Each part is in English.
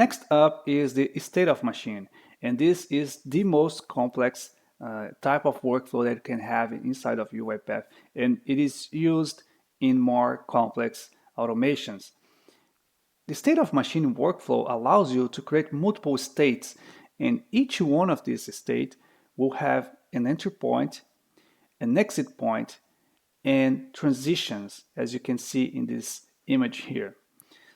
Next up is the state of machine, and this is the most complex type of workflow that you can have inside of UiPath, and it is used in more complex automations. The state of machine workflow allows you to create multiple states, and each one of these states will have an entry point, an exit point, and transitions, as you can see in this image here.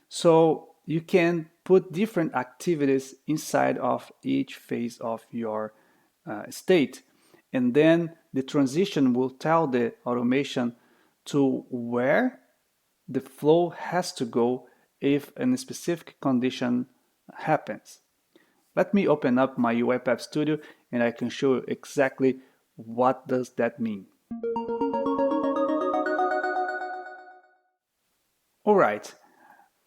So you can put different activities inside of each phase of your state, and then the transition will tell the automation to where the flow has to go if a specific condition happens. Let me open up my UiPath Studio and I can show you exactly what does that mean. Alright,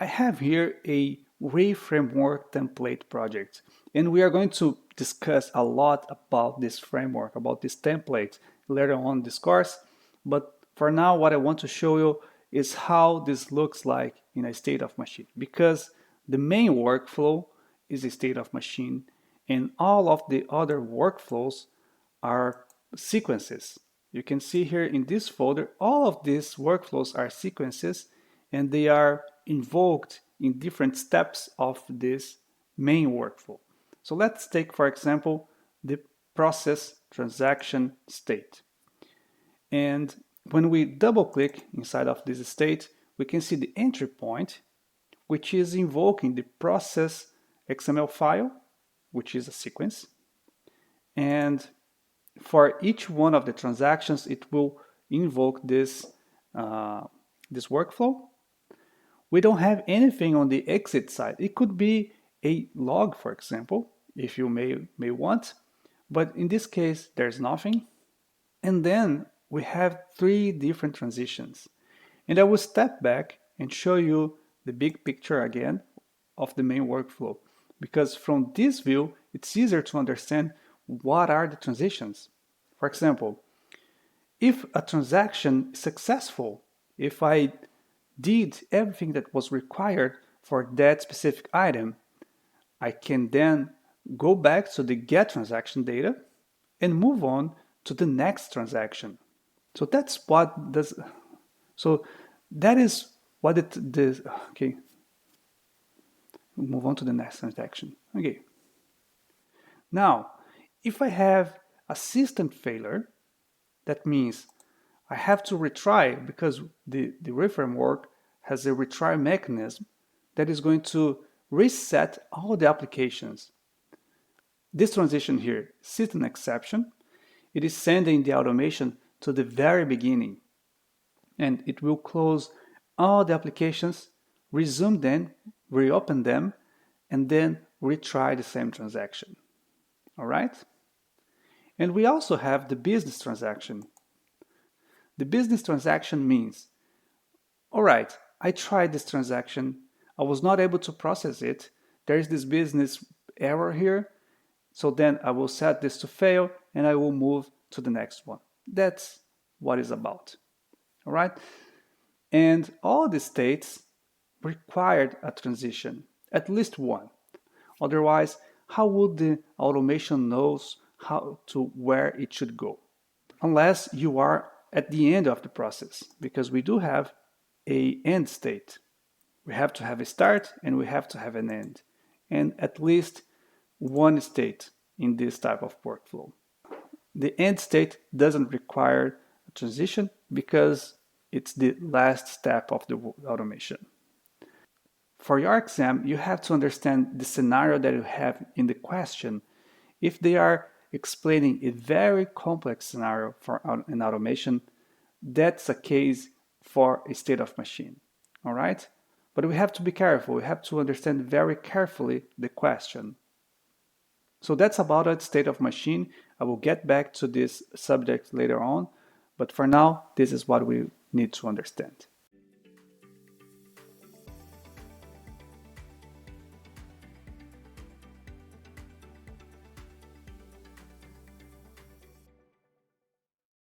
I have here a Ray framework template project, and we are going to discuss a lot about this framework, about this template later on in this course, but for now what I want to show you is how this looks like in a state of machine, because the main workflow is a state of machine and all of the other workflows are sequences. You can see here in this folder all of these workflows are sequences and they are invoked in different steps of this main workflow. So let's take, for example, the process transaction state. And when we double click inside of this state, we can see the entry point, which is invoking the process XML file, which is a sequence. And for each one of the transactions, it will invoke this workflow. We don't have anything on the exit side. It could be a log, for example, if you may want, but in this case, there's nothing. And then we have three different transitions. And I will step back and show you the big picture again of the main workflow, because from this view, it's easier to understand what are the transitions. For example, if a transaction is successful, if I did everything that was required for that specific item, I can then go back to the get transaction data and move on to the next transaction. So that's what does. So that is what it does. Okay. Move on to the next transaction. Okay. Now, if I have a system failure, that means I have to retry, because the framework has a retry mechanism that is going to reset all the applications. This transition here, system exception, it is sending the automation to the very beginning, and it will close all the applications, resume them, reopen them, and then retry the same transaction. All right? And we also have the business transaction. The business transaction means, all right, I tried this transaction, I was not able to process it, there is this business error here, so then I will set this to fail and I will move to the next one. That's what it's about. All right? And all the states required a transition, at least one. Otherwise, how would the automation knows where it should go? Unless you are at the end of the process, because we do have an end state. We have to have a start and we have to have an end, and at least one state in this type of workflow. The end state doesn't require a transition because it's the last step of the automation. For your exam, you have to understand the scenario that you have in the question. If they are explaining a very complex scenario for an automation, that's a case for a state of machine. All right? But we have to be careful. We have to understand very carefully the question. So that's about a state of machine. I will get back to this subject later on, but for now, this is what we need to understand.